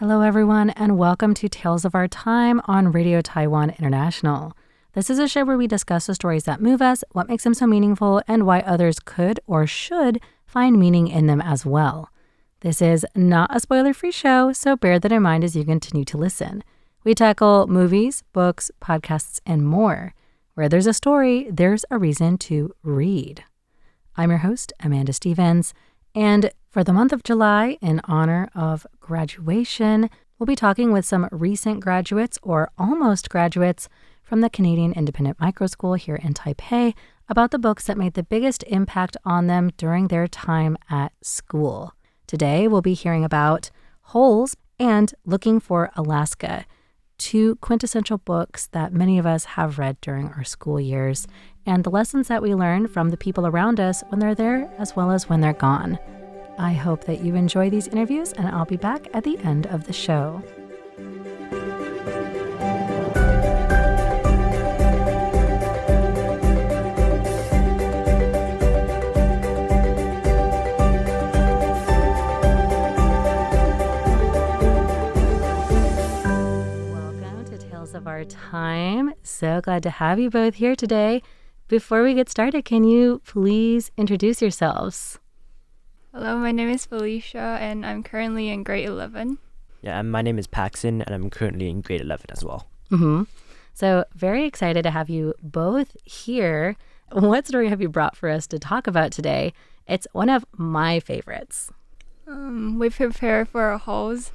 Hello, everyone, and welcome to Tales of Our Time on Radio Taiwan International. This is a show where we discuss the stories that move us, what makes them so meaningful, and why others could or should find meaning in them as well. This is not a spoiler-free show, so bear that in mind as you continue to listen. We tackle movies, books, podcasts, and more. Where there's a story, there's a reason to read. I'm your host, Amanda Stevens, and for the month of July, in honor of graduation, we'll be talking with some recent graduates or almost graduates from the Canadian Independent Micro School here in Taipei about the books that made the biggest impact on them during their time at school. Today, we'll be hearing about Holes and Looking for Alaska, two quintessential books that many of us have read during our school years, and the lessons that we learn from the people around us when they're there as well as when they're gone. I hope that you enjoy these interviews, and I'll be back at the end of the show. Welcome to Tales of Our Time. So glad to have you both here today. Before we get started, can you please introduce yourselves? Hello, my name is Falicia, and I'm currently in grade 11. Yeah, and my name is Paxon, and I'm currently in grade 11 as well. So very excited to have you both here. What story have you brought for us to talk about today? It's one of my favorites. We prepared for Holes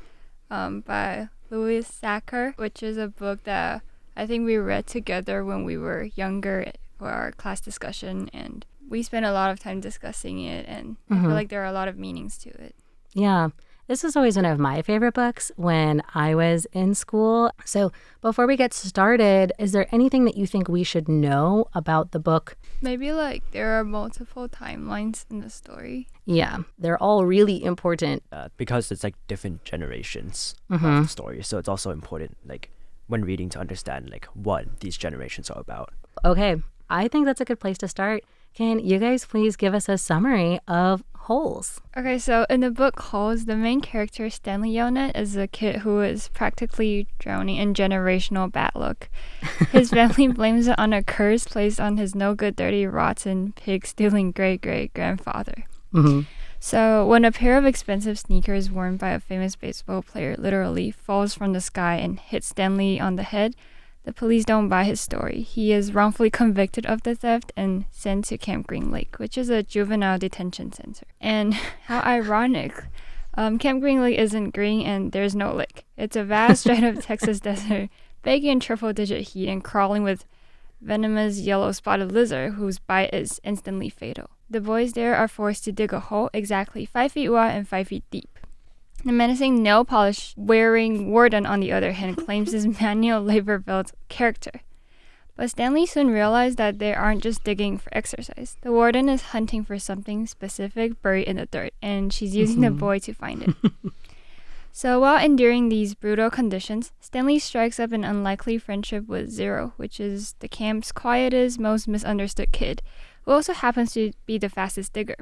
by Louis Sachar, which is a book that I think we read together when we were younger for our class discussion, and we spent a lot of time discussing it, and I feel like there are a lot of meanings to it. Yeah, this was always one of my favorite books when I was in school. So before we get started, is there anything that you think we should know about the book? Maybe like there are multiple timelines in the story. Yeah, they're all really important. Because it's like different generations of the story, so it's also important like when reading to understand like what these generations are about. Okay, I think that's a good place to start. Can you guys please give us a summary of Holes? Okay, so in the book Holes, the main character, Stanley Yonut, is a kid who is practically drowning in generational bad luck. His family blames it on a curse placed on his no-good, dirty, rotten, pig-stealing great-great-grandfather. So when a pair of expensive sneakers worn by a famous baseball player literally falls from the sky and hits Stanley on the head, the police don't buy his story. He is wrongfully convicted of the theft and sent to Camp Green Lake, which is a juvenile detention center. And how ironic. Camp Green Lake isn't green and there's no lake. It's a vast stretch of Texas desert, baking in triple-digit heat and crawling with venomous yellow-spotted lizard whose bite is instantly fatal. The boys there are forced to dig a hole exactly 5 feet wide and 5 feet deep. The menacing nail polish wearing warden, on the other hand, claims his manual labor built character. But Stanley soon realized that they aren't just digging for exercise. The warden is hunting for something specific buried in the dirt, and she's using the boy to find it. So while enduring these brutal conditions, Stanley strikes up an unlikely friendship with Zero, which is the camp's quietest, most misunderstood kid, who also happens to be the fastest digger.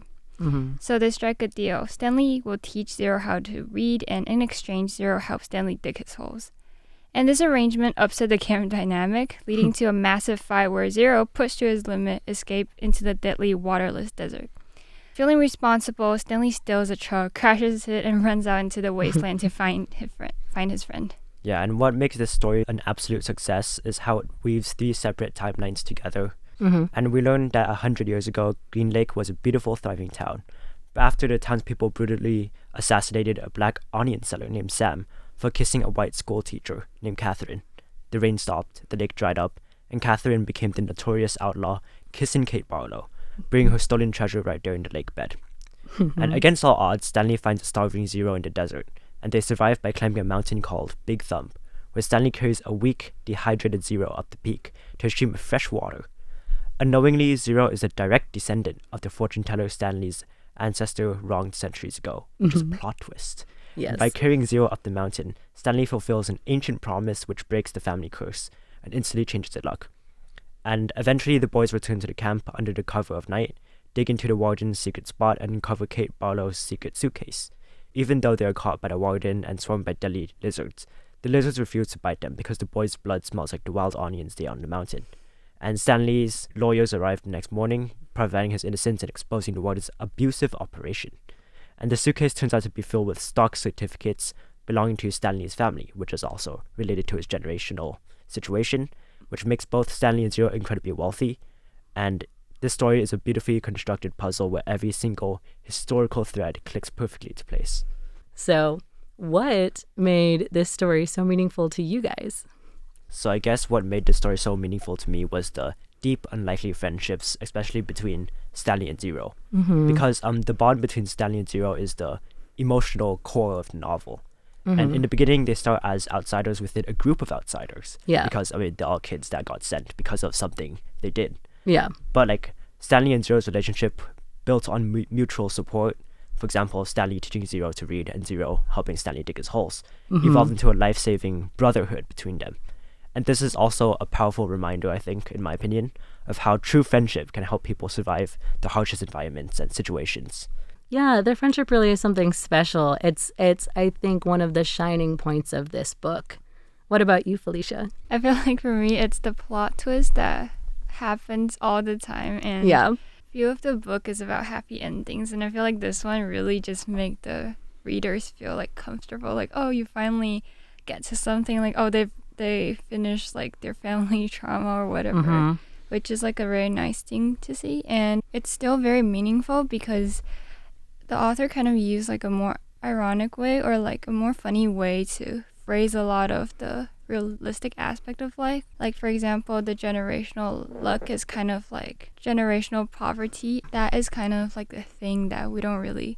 So they strike a deal. Stanley will teach Zero how to read, and in exchange, Zero helps Stanley dig his holes. And this arrangement upset the camp dynamic, leading to a massive fight where Zero, pushed to his limit, escaped into the deadly waterless desert. Feeling responsible, Stanley steals a truck, crashes it, and runs out into the wasteland to find his friend. Yeah, and what makes this story an absolute success is how it weaves 3 separate timelines together. And we learned that 100 years ago, Green Lake was a beautiful, thriving town. But after the townspeople brutally assassinated a black onion seller named Sam for kissing a white school teacher named Catherine, the rain stopped, the lake dried up, and Catherine became the notorious outlaw Kissin' Kate Barlow, bringing her stolen treasure right there in the lake bed. And against all odds, Stanley finds a starving Zero in the desert, and they survive by climbing a mountain called Big Thumb, where Stanley carries a weak, dehydrated Zero up the peak to a stream of fresh water. Unknowingly, Zero is a direct descendant of the fortune teller Stanley's ancestor wronged centuries ago, which is a plot twist. Yes. By carrying Zero up the mountain, Stanley fulfills an ancient promise which breaks the family curse and instantly changes their luck. And eventually the boys return to the camp under the cover of night, dig into the warden's secret spot, and uncover Kate Barlow's secret suitcase. Even though they are caught by the warden and swarmed by deadly lizards, the lizards refuse to bite them because the boy's blood smells like the wild onions they are on the mountain. And Stanley's lawyers arrive the next morning, preventing his innocence and exposing the warden's abusive operation. And the suitcase turns out to be filled with stock certificates belonging to Stanley's family, which is also related to his generational situation, which makes both Stanley and Zero incredibly wealthy. And this story is a beautifully constructed puzzle where every single historical thread clicks perfectly into place. So, what made this story so meaningful to you guys? So I guess what made the story so meaningful to me was the deep, unlikely friendships, especially between Stanley and Zero. Because the bond between Stanley and Zero is the emotional core of the novel. And in the beginning, they start as outsiders within a group of outsiders. Yeah. Because, I mean, they're all kids that got sent because of something they did. Yeah. But, like, Stanley and Zero's relationship built on mutual support. For example, Stanley teaching Zero to read and Zero helping Stanley dig his holes, evolved into a life-saving brotherhood between them. And this is also a powerful reminder, I think, in my opinion, of how true friendship can help people survive the harshest environments and situations. Yeah, their friendship really is something special. It's I think, one of the shining points of this book. What about you, Falicia? I feel like for me, it's the plot twist that happens all the time. And few of the book is about happy endings. And I feel like this one really just make the readers feel like comfortable. Like, oh, you finally get to something. Like, oh, they finished like their family trauma or whatever, which is like a very nice thing to see. And it's still very meaningful because the author kind of used like a more ironic way or like a more funny way to phrase a lot of the realistic aspect of life. Like, for example, the generational luck is kind of like generational poverty. That is kind of like the thing that we don't really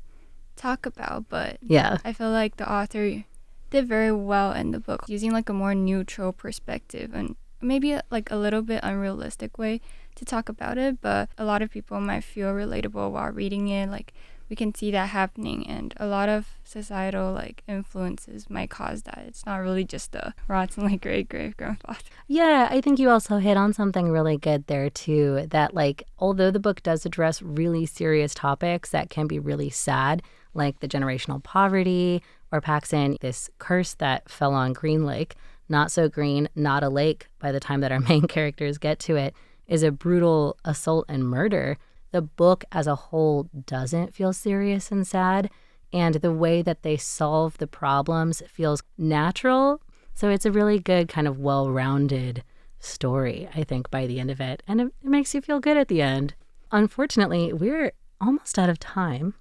talk about. But Yeah. I feel like the author did very well in the book, using like a more neutral perspective and maybe like a little bit unrealistic way to talk about it. But a lot of people might feel relatable while reading it. Like, we can see that happening, and a lot of societal like influences might cause that. It's not really just the rotten like great grandfather. Yeah, I think you also hit on something really good there too, that like although the book does address really serious topics that can be really sad, like the generational poverty or Paxon, this curse that fell on Green Lake, not so green, not a lake by the time that our main characters get to it, is a brutal assault and murder. The book as a whole doesn't feel serious and sad, and the way that they solve the problems feels natural. So it's a really good kind of well-rounded story, I think, by the end of it. And it makes you feel good at the end. Unfortunately, we're almost out of time.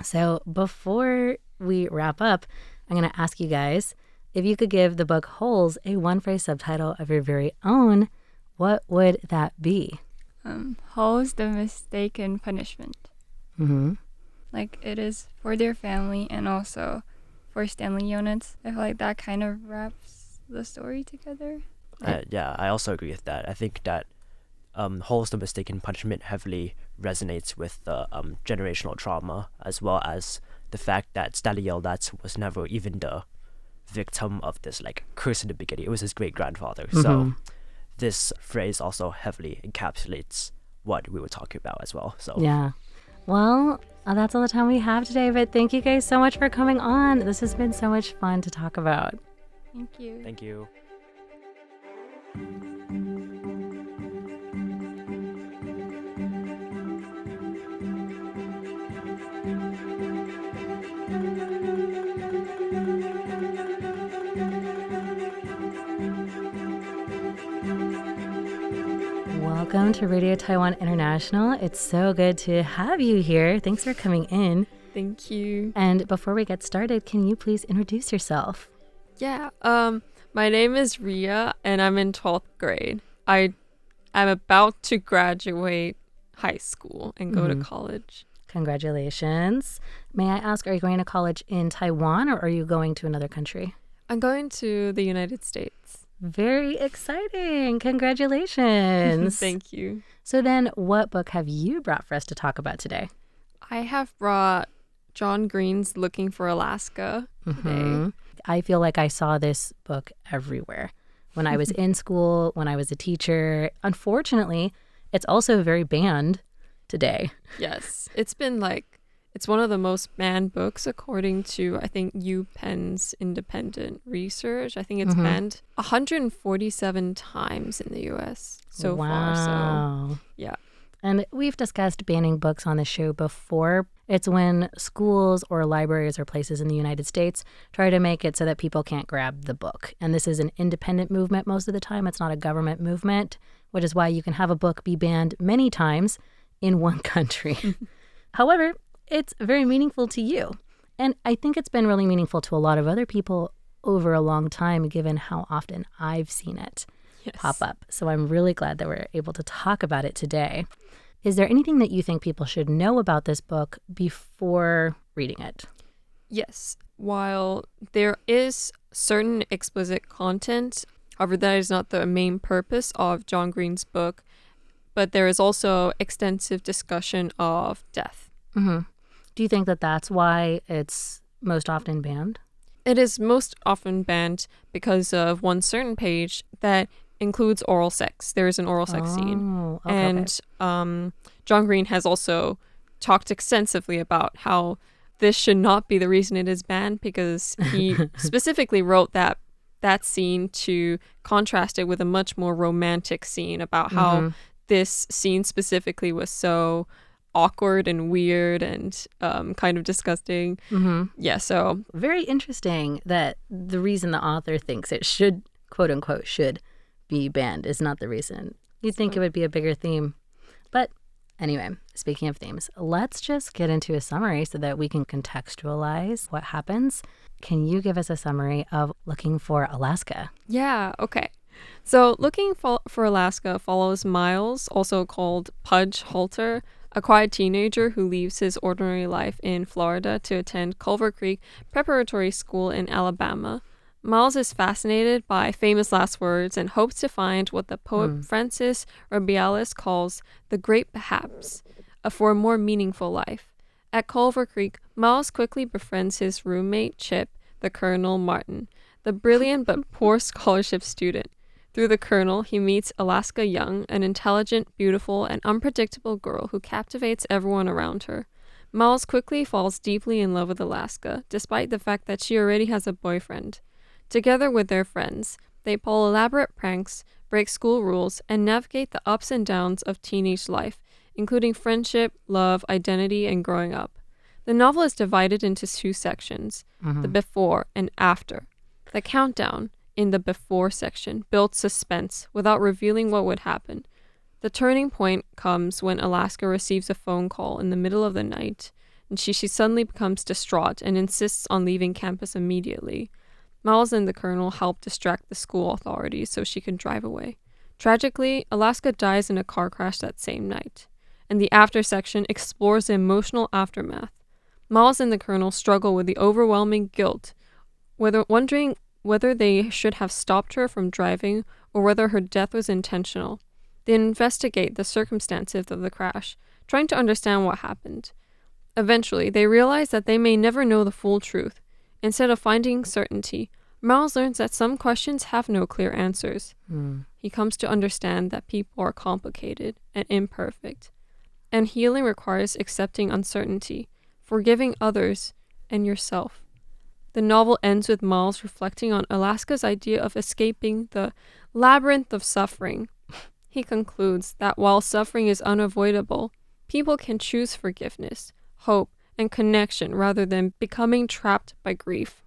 So before we wrap up, I'm going to ask you guys, if you could give the book Holes a one-phrase subtitle of your very own, what would that be? Holes, the mistaken punishment. Like, it is for their family and also for Stanley units. I feel like that kind of wraps the story together. Yeah, I also agree with that. I think that Holes, the mistaken punishment heavily resonates with the generational trauma, as well as the fact that Stanley Yelnats was never even the victim of this like curse in the beginning. It was his great-grandfather. So this phrase also heavily encapsulates what we were talking about as well. So yeah. Well, that's all the time we have today, but thank you guys so much for coming on. This has been so much fun to talk about. Thank you. Thank you. Welcome to Radio Taiwan International. It's so good to have you here. Thanks for coming in. Thank you. And before we get started, can you please introduce yourself? Yeah. My name is Rhea, and I'm in 12th grade. I'm about to graduate high school and go to college. Congratulations. May I ask, are you going to college in Taiwan or are you going to another country? I'm going to the United States. Very exciting. Congratulations. Thank you. So then, what book have you brought for us to talk about today? I have brought John Green's Looking for Alaska today. I feel like I saw this book everywhere. When I was in school, when I was a teacher. Unfortunately, it's also very banned today. Yes. It's been like It's one of the most banned books according to, I think, UPenn's independent research. I think it's banned 147 times in the US so far. So, yeah. And we've discussed banning books on the show before. It's when schools or libraries or places in the United States try to make it so that people can't grab the book. And this is an independent movement most of the time. It's not a government movement, which is why you can have a book be banned many times in one country. However, it's very meaningful to you. And I think it's been really meaningful to a lot of other people over a long time, given how often I've seen it pop up. So I'm really glad that we're able to talk about it today. Is there anything that you think people should know about this book before reading it? Yes. While there is certain explicit content, however, that is not the main purpose of John Green's book, but there is also extensive discussion of death. Do you think that that's why it's most often banned? It is most often banned because of one certain page that includes oral sex. There is an oral sex scene. John Green has also talked extensively about how this should not be the reason it is banned, because he specifically wrote that scene to contrast it with a much more romantic scene about how this scene specifically was so awkward and weird and kind of disgusting. Yeah, so very interesting that the reason the author thinks it should, quote unquote, should be banned is not the reason. You'd think it would be a bigger theme. But anyway, speaking of themes, let's just get into a summary so that we can contextualize what happens. Can you give us a summary of Looking for Alaska? Yeah, okay. So Looking for Alaska follows Miles, also called Pudge Halter, a quiet teenager who leaves his ordinary life in Florida to attend Culver Creek Preparatory School in Alabama. Miles is fascinated by famous last words and hopes to find what the poet Francis Rubiales calls the great perhaps, for a more meaningful life. At Culver Creek, Miles quickly befriends his roommate Chip, the Colonel Martin, the brilliant but poor scholarship student. Through the Colonel, he meets Alaska Young, an intelligent, beautiful, and unpredictable girl who captivates everyone around her. Miles quickly falls deeply in love with Alaska, despite the fact that she already has a boyfriend. Together with their friends, they pull elaborate pranks, break school rules, and navigate the ups and downs of teenage life, including friendship, love, identity, and growing up. The novel is divided into two sections, the before and after. The countdown in the before section builds suspense without revealing what would happen. The turning point comes when Alaska receives a phone call in the middle of the night, and she suddenly becomes distraught and insists on leaving campus immediately. Miles and the Colonel help distract the school authorities so she can drive away. Tragically, Alaska dies in a car crash that same night, and the after section explores the emotional aftermath. Miles and the Colonel struggle with the overwhelming guilt, wondering whether they should have stopped her from driving or whether her death was intentional. They investigate the circumstances of the crash, trying to understand what happened. Eventually, they realize that they may never know the full truth. Instead of finding certainty, Miles learns that some questions have no clear answers. He comes to understand that people are complicated and imperfect, and healing requires accepting uncertainty, forgiving others, and yourself. The novel ends with Miles reflecting on Alaska's idea of escaping the labyrinth of suffering. He concludes that while suffering is unavoidable, people can choose forgiveness, hope, and connection rather than becoming trapped by grief.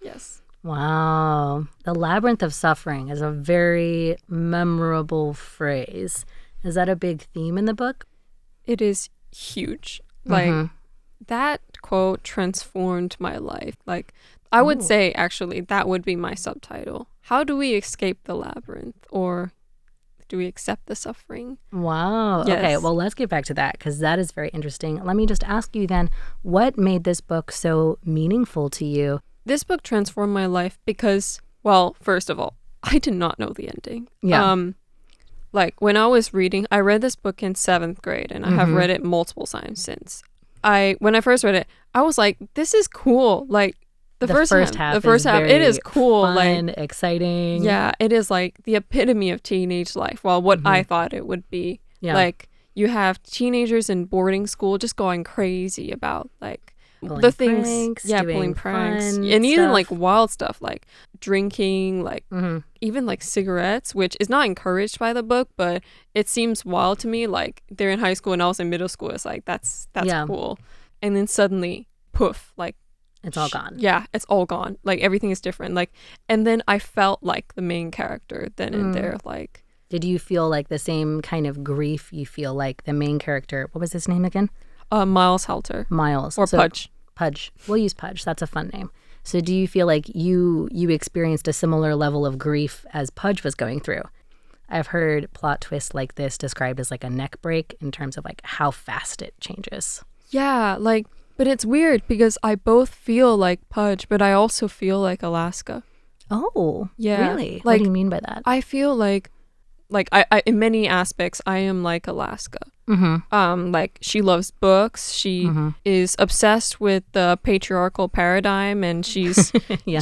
Yes. Wow. The labyrinth of suffering is a very memorable phrase. Is that a big theme in the book? It is huge. Like, that quote transformed my life. Like, I would say, actually, that would be my subtitle. How do we escape the labyrinth? Or do we accept the suffering? Wow. Yes. Okay, well, let's get back to that because that is very interesting. Let me just ask you then, what made this book so meaningful to you? This book transformed my life because, well, first of all, I did not know the ending. Yeah. Like, when I was reading, I read this book in 7th grade, and I have read it multiple times since. When I first read it, I was like, this is cool. Like, the first half, it is cool. Fun, like, exciting. Yeah, it is like the epitome of teenage life. Well, what I thought it would be. Yeah. Like, you have teenagers in boarding school just going crazy about like Pulling the things, pranks, yeah, doing pulling pranks, fun and even stuff. like wild stuff like drinking, like even like cigarettes, which is not encouraged by the book, but it seems wild to me. Like they're in high school and I was in middle school. It's like that's Yeah. cool, and then suddenly poof, like It's all gone. yeah, it's all gone. Like everything is different. Like, and then I felt like the main character then and there. Like, Did you feel like the same kind of grief you feel like the main character, what was his name again? Miles Helter Miles. or Pudge. Pudge. We'll use Pudge. That's a fun name. So do you feel like you experienced a similar level of grief as Pudge was going through? I've heard plot twists like this described as like a neck break in terms of like how fast it changes. Yeah, like, but it's weird because I both feel like Pudge, but I also feel like Alaska. Oh, Yeah, really? What like- do you mean by that? I feel like I in many aspects I am like Alaska. Like she loves books. She is obsessed with the patriarchal paradigm, and she's Yeah.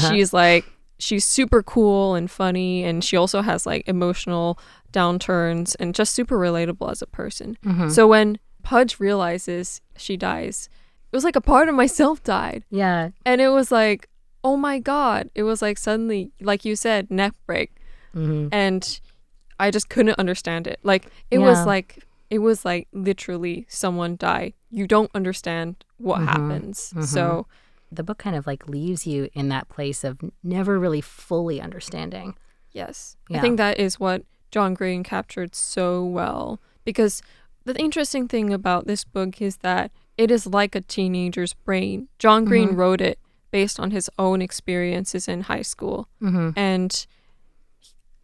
she's super cool and funny, and she also has like emotional downturns and just super relatable as a person. So when Pudge realizes she dies, it was like a part of myself died, Yeah. and it was like, oh my god, it was like suddenly, like you said, neck break, and I just couldn't understand it. Like it was like literally someone died. You don't understand what happens. So The book kind of like leaves you in that place of never really fully understanding. yes, Yeah. I think that is what John Green captured so well, because the interesting thing about this book is that it is like a teenager's brain. John Green wrote it based on his own experiences in high school, and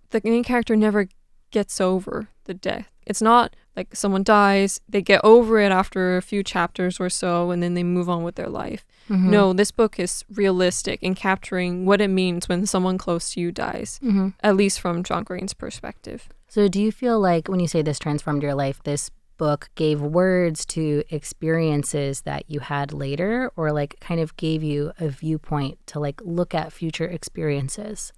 the main character never gets over the death. It's not like someone dies, they get over it after a few chapters or so, and then they move on with their life. No, this book is realistic in capturing what it means when someone close to you dies, at least from John Green's perspective. So do you feel like when you say this transformed your life, this book gave words to experiences that you had later, or like kind of gave you a viewpoint to like look at future experiences?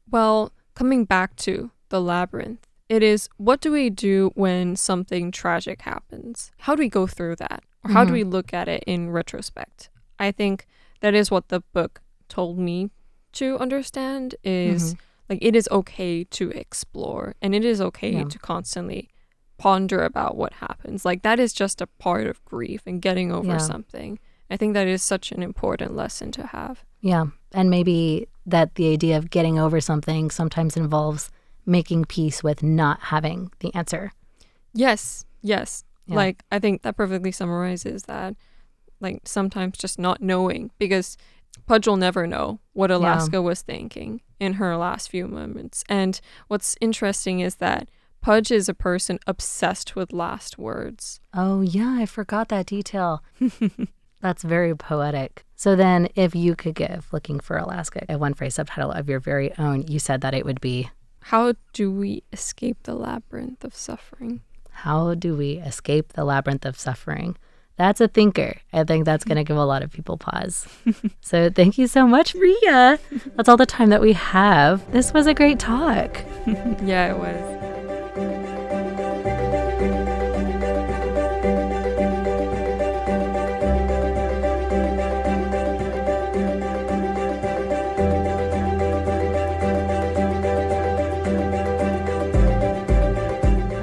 Well, coming back to the labyrinth, it is, what do we do when something tragic happens? How do we go through that? Or how do we look at it in retrospect? I think that is what the book told me to understand is like it is okay to explore, and it is okay to constantly ponder about what happens. Like that is just a part of grief and getting over something. I think that is such an important lesson to have. Yeah. And maybe that the idea of getting over something sometimes involves making peace with not having the answer. Yes. Yeah. Like I think that perfectly summarizes that. Like sometimes just not knowing, because Pudge will never know what Alaska was thinking in her last few moments. And what's interesting is that Pudge is a person obsessed with last words. Oh, yeah. I forgot that detail. That's very poetic. So then if you could give Looking for Alaska a one-phrase subtitle of your very own, you said that it would be, How do we escape the labyrinth of suffering? How do we escape the labyrinth of suffering? That's a thinker. I think that's going to give a lot of people pause. So thank you so much, Rhea. That's all the time that we have. This was a great talk. Yeah, it was.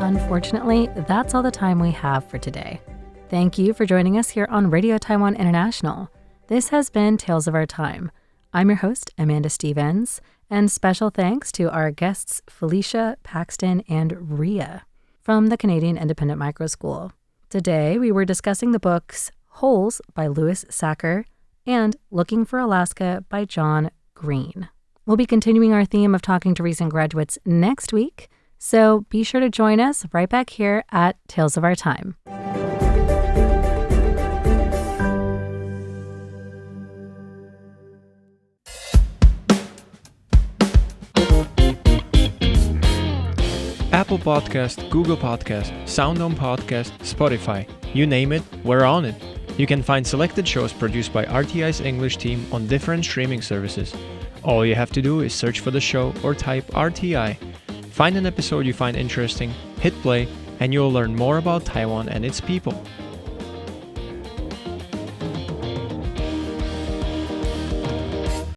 Unfortunately, that's all the time we have for today. Thank you for joining us here on Radio Taiwan International. This has been Tales of Our Time. I'm your host, Amanda Stevens, and special thanks to our guests Falicia, Paxon, and Rhea from the Canadian Independent Micro School. Today, we were discussing the books Holes by Louis Sachar and Looking for Alaska by John Green. We'll be continuing our theme of talking to recent graduates next week, so be sure to join us right back here at Tales of Our Time. Apple Podcast, Google Podcast, SoundOn Podcast, Spotify, you name it, we're on it. You can find selected shows produced by RTI's English team on different streaming services. All you have to do is search for the show or type RTI. Find an episode you find interesting, hit play, and you'll learn more about Taiwan and its people.